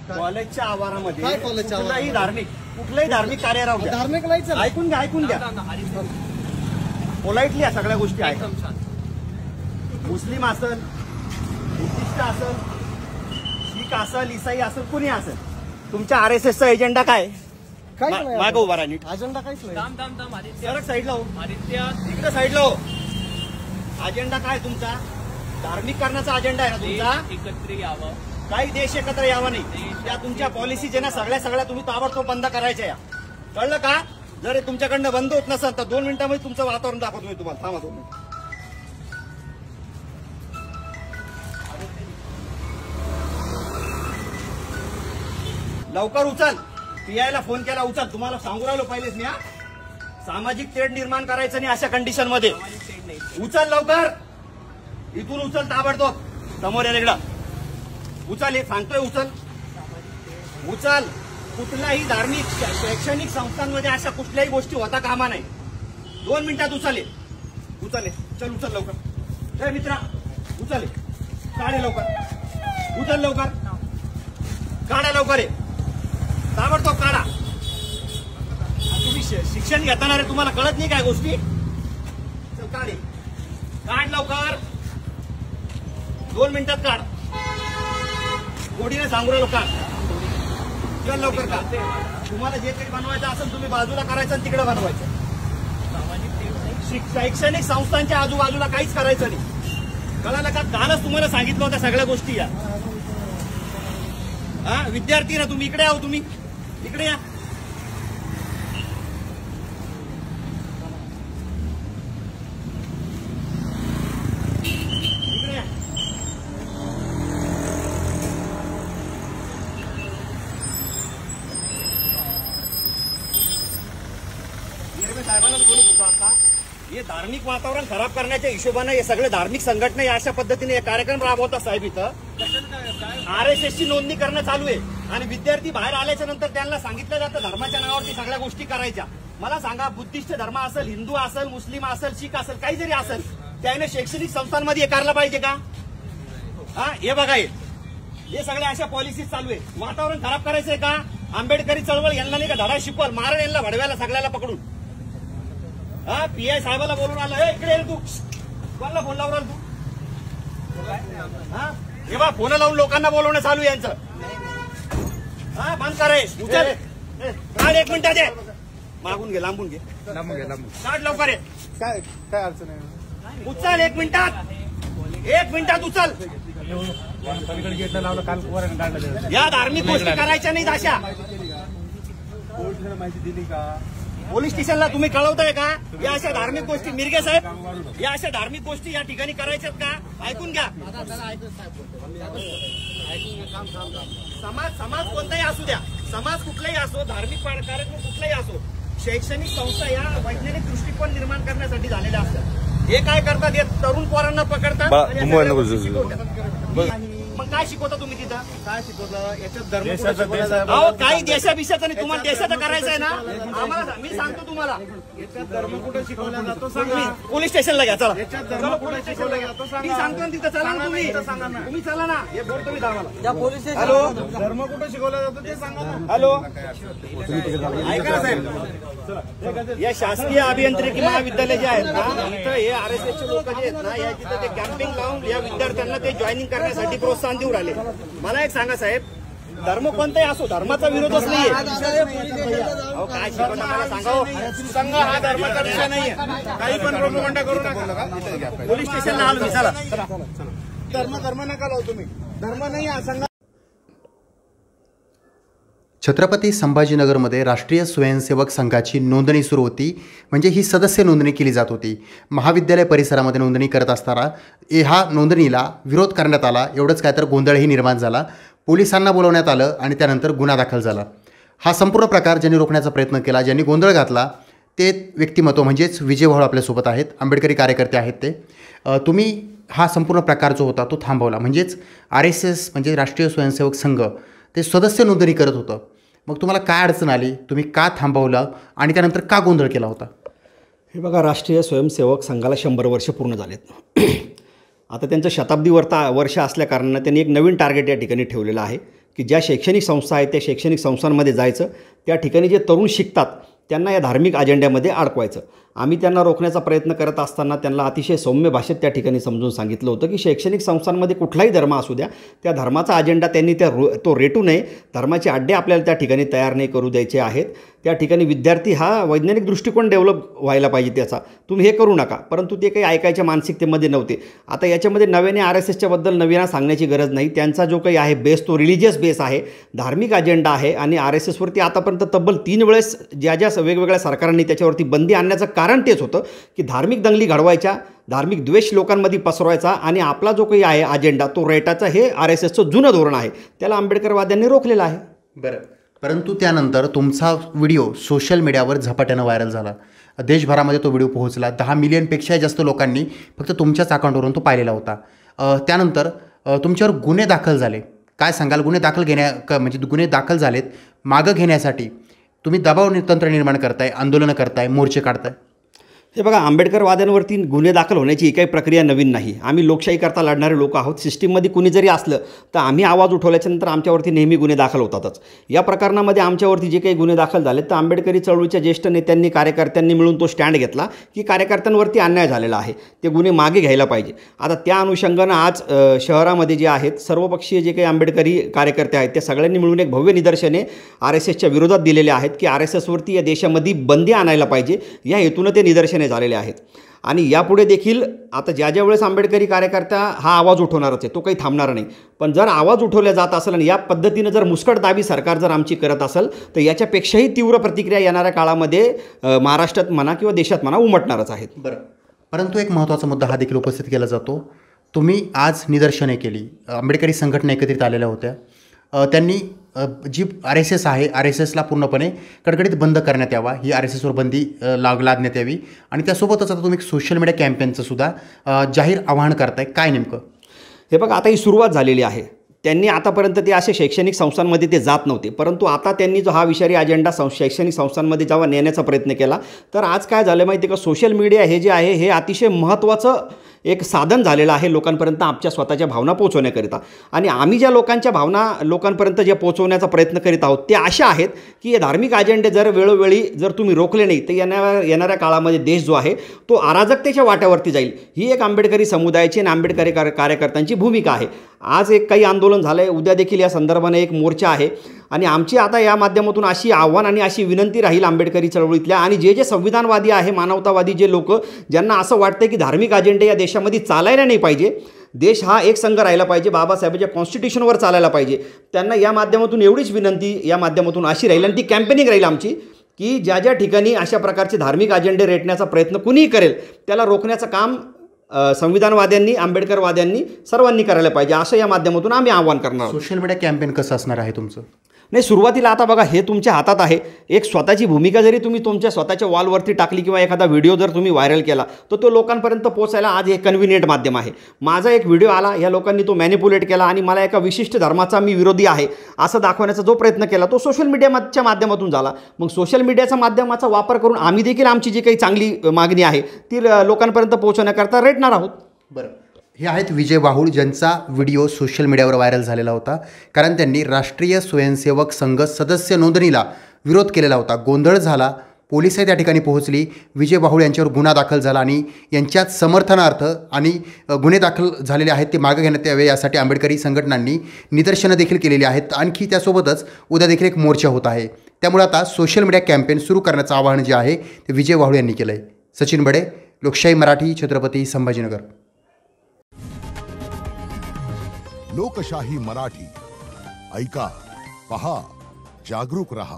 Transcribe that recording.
कॉलेजच्या आवारामध्ये काय कॉलेजच्या आवारामध्ये? कुठलंही धार्मिक कार्य राहू द्या. धार्मिक नाही चला. ऐकून घ्या पोलाइटली या सगळ्या गोष्टी ऐका. मुस्लिम असेल, बुद्धिस्ट असेल, शीख असेल, इसाई असेल, कुणी असेल, तुमच्या RSSचा एजेंडा काय? मागं उभा राहा नीट. अजेंडा काहीच नाही. सरक साईडला हो, इकडे साईडला हो. अजेंडा काय तुमचा? धार्मिक करण्याचा अजेंडा आहे ना तुमचा? एकत्र यावं, काही देश एकत्र यावा नाही. या तुमच्या पॉलिसी जे ना सगळ्या तुम्ही ताबडतोब बंद करायच्या या. कळलं का? जर तुमच्याकडनं बंद होत नसेल तर 2 मिनिटांमध्ये तुमचं वातावरण दाखवतो मी तुम्हाला. थांबा 2 मिनिट. लवकर उचल. PI ला फोन केला, उचल. तुम्हाला सांगू राहिलो पहिलेच मी. सामाजिक तेढ निर्माण करायचं नाही अशा कंडिशन मध्ये. उचल लवकर, इथून उचल ताबडतोब. समोर या इकडं उचल. हे सांगतोय उचल. कुठल्याही धार्मिक शैक्षणिक संस्थांमध्ये अशा कुठल्याही गोष्टी होता कामा नाही. 2 मिनिटात उचल लवकर. मित्रा उचल. काढे लवकर. उचल लवकर. काढा लवकर. ताबडतोब काढा. तुम्ही शिक्षण घेताना रे, तुम्हाला कळत नाही काय गोष्टी? चल काढ लवकर. 2 मिनिटात काढ. गोडीने सांगू राहिलो काढ. चल लवकर काढ. तुम्हाला जे काही बनवायचं असेल तुम्ही बाजूला करायचं आणि तिकडे बनवायचं. शैक्षणिक संस्थांच्या आजूबाजूला काहीच करायचं नाही. कळालं का? कालच तुम्हाला सांगितलं होत्या सगळ्या गोष्टी या. विद्यार्थी ना तुम्ही, इकडे आहो. तुम्ही इकडे या. साहेबांनाच बोलत होतो आता. हे धार्मिक वातावरण खराब करण्याच्या हिशोबानं हे सगळे धार्मिक संघटना अशा पद्धतीने कार्यक्रम राबवतात साहेब. इथं RSSची नोंदणी करणं चालू आहे आणि विद्यार्थी बाहेर आल्याच्या नंतर त्यांना सांगितलं जातं धर्माच्या नावावरती सगळ्या गोष्टी करायच्या. मला सांगा, बुद्धिस्ट धर्म असेल, हिंदू असेल, मुस्लिम असेल, शीख असेल, काही जरी असेल, त्याने शैक्षणिक संस्थांमध्ये हे करायला पाहिजे का? हे बघा, हे सगळ्या अशा पॉलिसीज चालू आहे. वातावरण खराब करायचंय का? आंबेडकरी चळवळ यांना नाही का धडा शिकवाल? मारण यांना भडव्याला सगळ्याला पकडून. PI साहेबाला बोलून आलं. इकडे ये तू. कोणाला फोन लावून राहिला तू? हे बा, फोन लावून लोकांना बोलवणं चालू आहे यांचं. बंद करे. उचल. काढ 1 मिनिटात. मागून घे, लांबून घे. काढ लवकर. काय अडचण आहे? उचल 1 मिनिटात. 1 मिनिटात उचल. या धार्मिक गोष्टी करायच्या नाहीत अशा. माहिती दिली का? पोलीस स्टेशनला तुम्ही कळवताय का? या अशा धार्मिक गोष्टी, मिरगे साहेब, या अशा धार्मिक गोष्टी या ठिकाणी करायच्यात का? ऐकून घ्या. समाज कोणताही असू द्या, समाज कुठलाही असो, धार्मिक कार्यक्रम कुठलाही असो, शैक्षणिक संस्था या वैज्ञानिक दृष्टिकोन निर्माण करण्यासाठी झालेल्या असतात. हे काय करतात? हे तरुण पोरांना पकडतात. मग काय शिकवता तुम्ही तिथं? काय शिकवता? याच्यात धर्म काही देशाभिषेचं नाही. तुम्हाला देशाचं करायचं आहे ना? आम्हाला मी सांगतो तुम्हाला. याच्यात धर्म कुठे शिकवला जातो सांगा. पोलीस स्टेशनला घ्या. चला. याच्यात धर्म कुठे शिकवला जातो सांगा. मी सांगतो ना तिथं. चला ना तुम्ही चला ना. हे बोलतो मी आम्हाला. हॅलो, धर्म कुठे शिकवला जातो ते सांगा ना. हॅलो, ऐका साहेब, या शासकीय अभियांत्रिकी महाविद्यालय जे आहेत ना, इथं हे RSSचे लोक जे आहेत ना, या तिथं ते कॅम्पिंग लावून या विद्यार्थ्यांना ते जॉईनिंग करण्यासाठी प्रोत्साहन देऊ राहिले. मला एक सांगा साहेब, धर्म कोणताही असो, धर्माचा विरोधच नाहीये. काय शिकवता मला सांगा. संघ हा धर्माचा विषय नाहीये. काही पण प्रोपगंडा करू नका. पोलीस स्टेशनला आलो मी. चला. धर्म नका लावू तुम्ही. धर्म नाही हा संघ. छत्रपती संभाजीनगरमध्ये राष्ट्रीय स्वयंसेवक संघाची नोंदणी सुरू होती. म्हणजे ही सदस्य नोंदणी केली जात होती. महाविद्यालय परिसरामध्ये नोंदणी करत असताना ह्या नोंदणीला विरोध करण्यात आला. एवढंच काय तर गोंधळही निर्माण झाला. पोलिसांना बोलवण्यात आलं आणि त्यानंतर गुन्हा दाखल झाला. हा संपूर्ण प्रकार ज्यांनी रोखण्याचा प्रयत्न केला, ज्यांनी गोंधळ घातला, ते व्यक्तिमत्व म्हणजेच विजय भाऊ आपल्यासोबत आहेत. आंबेडकरी कार्यकर्ते आहेत ते. तुम्ही हा संपूर्ण प्रकार जो होता तो थांबवला. म्हणजेच RSS म्हणजे राष्ट्रीय स्वयंसेवक संघ ते सदस्य नोंदणी करत होतं. मग तुम्हाला काय अडचण आली? तुम्ही का थांबवलं आणि त्यानंतर का गोंधळ केला होता? हे बघा, राष्ट्रीय स्वयंसेवक संघाला 100 वर्ष पूर्ण झालेत. आता त्यांचं शताब्दी वर्ष असल्याकारणानं त्यांनी एक नवीन टार्गेट या ठिकाणी ठेवलेलं आहे की ज्या शैक्षणिक संस्था आहेत त्या शैक्षणिक संस्थांमध्ये जायचं, त्या ठिकाणी जे तरुण शिकतात त्यांना या धार्मिक अजेंड्यामध्ये अडकवायचं. आम्ही त्यांना रोखण्याचा प्रयत्न करत असताना त्यांना अतिशय सौम्य भाषेत त्या ठिकाणी समजून सांगितलं होतं की शैक्षणिक संस्थांमध्ये कुठलाही धर्म असू द्या, त्या धर्माचा अजेंडा त्यांनी तो रेटू नये. धर्माचे अड्डे आपल्याला त्या ठिकाणी तयार नाही करू द्यायचे आहेत. त्या ठिकाणी विद्यार्थी हा वैज्ञानिक दृष्टिकोन डेव्हलप व्हायला पाहिजे त्याचा, तुम्ही हे करू नका. परंतु ते काही ऐकायच्या मानसिकतेमध्ये नव्हते. आता याच्यामध्ये नव्याने RSSच्याबद्दल नवीन सांगण्याची गरज नाही. त्यांचा जो काही आहे बेस तो रिलिजियस बेस आहे, धार्मिक अजेंडा आहे. आणि RSSवरती आतापर्यंत तब्बल 3 वेळेस ज्या वेगवेगळ्या सरकारांनी त्याच्यावरती बंदी आणण्याचं कारण तेच होतं की धार्मिक दंगली घडवायच्या, धार्मिक द्वेष लोकांमध्ये पसरवायचा आणि आपला जो काही आहे अजेंडा तो रेटाचा, हे RSSचं जुनं धोरण आहे. त्याला आंबेडकरवाद्यांनी रोखलेलं आहे. बरं, परंतु त्यानंतर तुमचा व्हिडिओ सोशल मीडियावर झपाट्यानं व्हायरल झाला. देशभरामध्ये तो व्हिडिओ पोहोचला. 10 मिलियनपेक्षा जास्त लोकांनी फक्त तुमच्याच अकाउंटवरून तो पाहिलेला होता. त्यानंतर तुमच्यावर गुन्हे दाखल झाले. काय सांगाल? म्हणजे गुन्हे दाखल झालेत, मागं घेण्यासाठी तुम्ही दबाव तंत्र निर्माण करताय, आंदोलनं करताय, मोर्चे काढताय. हे बघा, आंबेडकरवाद्यांवरती गुन्हे दाखल होण्याची ही काही प्रक्रिया नवीन नाही. आम्ही लोकशाहीकरता लढणारे लोक आहोत. सिस्टीममध्ये कुणी जरी असलं तर आम्ही आवाज उठवल्याच्यानंतर आमच्यावरती नेहमी गुन्हे दाखल होतातच. या प्रकरणामध्ये आमच्यावरती जे काही गुन्हे दाखल झाले तर आंबेडकरी चळवळीच्या ज्येष्ठ नेत्यांनी, कार्यकर्त्यांनी मिळून तो स्टँड घेतला की कार्यकर्त्यांवरती अन्याय झालेला आहे, ते गुन्हे मागे घ्यायला पाहिजे. आता त्या अनुषंगानं आज शहरामध्ये जे आहेत सर्वपक्षीय जे काही आंबेडकरी कार्यकर्ते आहेत त्या सगळ्यांनी मिळून एक भव्य निदर्शने RSSच्या विरोधात दिलेले आहेत की RSSवरती या देशामध्ये बंदी आणायला पाहिजे. या हेतूनं ते निदर्शने झालेले आहेत. आणि यापुढे देखील आता ज्या वेळेस आंबेडकरी कार्यकर्ता हा आवाज उठवणारच आहे, तो काही थांबणार नाही. पण जर आवाज उठवला जात असेल आणि या पद्धतीनं जर मुस्कटदाबी सरकार जर आमची करत असेल तर याच्यापेक्षाही तीव्र प्रतिक्रिया येणाऱ्या काळामध्ये महाराष्ट्रात म्हणा किंवा देशात म्हणा उमटणारच आहेत. बरं, परंतु एक महत्त्वाचा मुद्दा हा देखील उपस्थित केला जातो. तुम्ही आज निदर्शने केली, आंबेडकरी संघटना एकत्रित आलेल्या होत्या. त्यांनी जी RSS आहे, RSSला पूर्णपणे कडकडीत बंद करण्यात यावा, ही RSSवर बंदी लादण्यात यावी. आणि त्यासोबतच आता तुम्ही सोशल मीडिया कॅम्पेनचं सुद्धा जाहीर आवाहन करताय. काय नेमकं? हे बघा, आता ही सुरुवात झालेली आहे. त्यांनी आतापर्यंत ते असे शैक्षणिक संस्थांमध्ये ते जात नव्हते, परंतु आता त्यांनी जो हा विषारी अजेंडा शैक्षणिक संस्थांमध्ये जेव्हा नेण्याचा प्रयत्न केला तर आज काय झालं माहिती आहे का, सोशल मीडिया हे जे आहे हे अतिशय महत्त्वाचं एक साधन झालेलं आहे लोकांपर्यंत आमच्या स्वतःच्या भावना पोहोचवण्याकरिता. आणि आम्ही ज्या लोकांच्या भावना लोकांपर्यंत जे पोहोचवण्याचा प्रयत्न करीत आहोत ते अशा आहेत की हे धार्मिक अजेंडे जर वेळोवेळी जर तुम्ही रोखले नाही तर येणाऱ्या काळामध्ये देश जो आहे तो अराजकतेच्या वाट्यावरती जाईल. ही एक आंबेडकरी समुदायाची आणि आंबेडकरी कार्यकर्त्यांची भूमिका आहे. आज एक काही आंदोलन झालं आहे, उद्या देखील या संदर्भाने एक मोर्चा आहे. आणि आमची आता या माध्यमातून अशी आव्हान आणि अशी विनंती राहील आंबेडकरी चळवळीतल्या आणि जे संविधानवादी आहे, मानवतावादी जे लोक ज्यांना असं वाटतं की धार्मिक अजेंडे या देशामध्ये चालायला नाही पाहिजे, देश हा एक संघ राहिला पाहिजे, बाबासाहेबांच्या कॉन्स्टिट्यूशनवर चालायला पाहिजे, त्यांना या माध्यमातून एवढीच विनंती या माध्यमातून अशी राहील आणि ती कॅम्पेनिंग राहील आमची की ज्या ठिकाणी अशा प्रकारचे धार्मिक अजेंडे रेटण्याचा प्रयत्न कुणीही करेल त्याला रोखण्याचं काम संविधानवाद्यांनी, आंबेडकरवाद्यांनी सर्वांनी करायला पाहिजे, असं या माध्यमातून आम्ही आवाहन करणार. सोशल मीडिया कॅम्पेन कसं असणार आहे तुमचं? नाही, सुरुवातीला आता बघा हे तुमच्या हातात आहे. एक स्वतःची भूमिका जरी तुम्ही तुमच्या स्वतःच्या वॉलवरती टाकली किंवा एखादा व्हिडिओ जर तुम्ही व्हायरल केला तर तो लोकांपर्यंत पोहोचायला आज हे कन्व्हिनियंट माध्यम आहे. माझा एक व्हिडिओ आला, या लोकांनी तो मॅनिप्युलेट केला आणि मला एका विशिष्ट धर्माचा मी विरोधी आहे असं दाखवण्याचा जो प्रयत्न केला तो सोशल मीडियाच्या माध्यमातून झाला. मग सोशल मीडियाचा माध्यमाचा वापर करून आम्ही देखील आमची जी काही चांगली मागणी आहे ती लोकांपर्यंत पोहोचवण्याकरता रेटणार आहोत. बरं, हे आहेत विजय वाहुळ, ज्यांचा व्हिडिओ सोशल मीडियावर व्हायरल झालेला होता कारण त्यांनी राष्ट्रीय स्वयंसेवक संघ सदस्य नोंदणीला विरोध केलेला होता. गोंधळ झाला, पोलिसही त्या ठिकाणी पोहोचली, विजय वाहुळ यांच्यावर गुन्हा दाखल झाला आणि यांच्यात समर्थनार्थ आणि गुन्हे दाखल झालेले आहेत ते मागे घेण्यात यावे यासाठी आंबेडकरी संघटनांनी निदर्शनं देखील केलेली आहेत. आणखी त्यासोबतच उद्या देखील एक मोर्चा होत आहे. त्यामुळे आता सोशल मीडिया कॅम्पेन सुरू करण्याचं आवाहन जे आहे ते विजय वाहुळ यांनी केलं आहे. सचिन बडे, लोकशाही मराठी, छत्रपती संभाजीनगर. लोकशाही मराठी, ऐका, पहा, जागरूक रहा.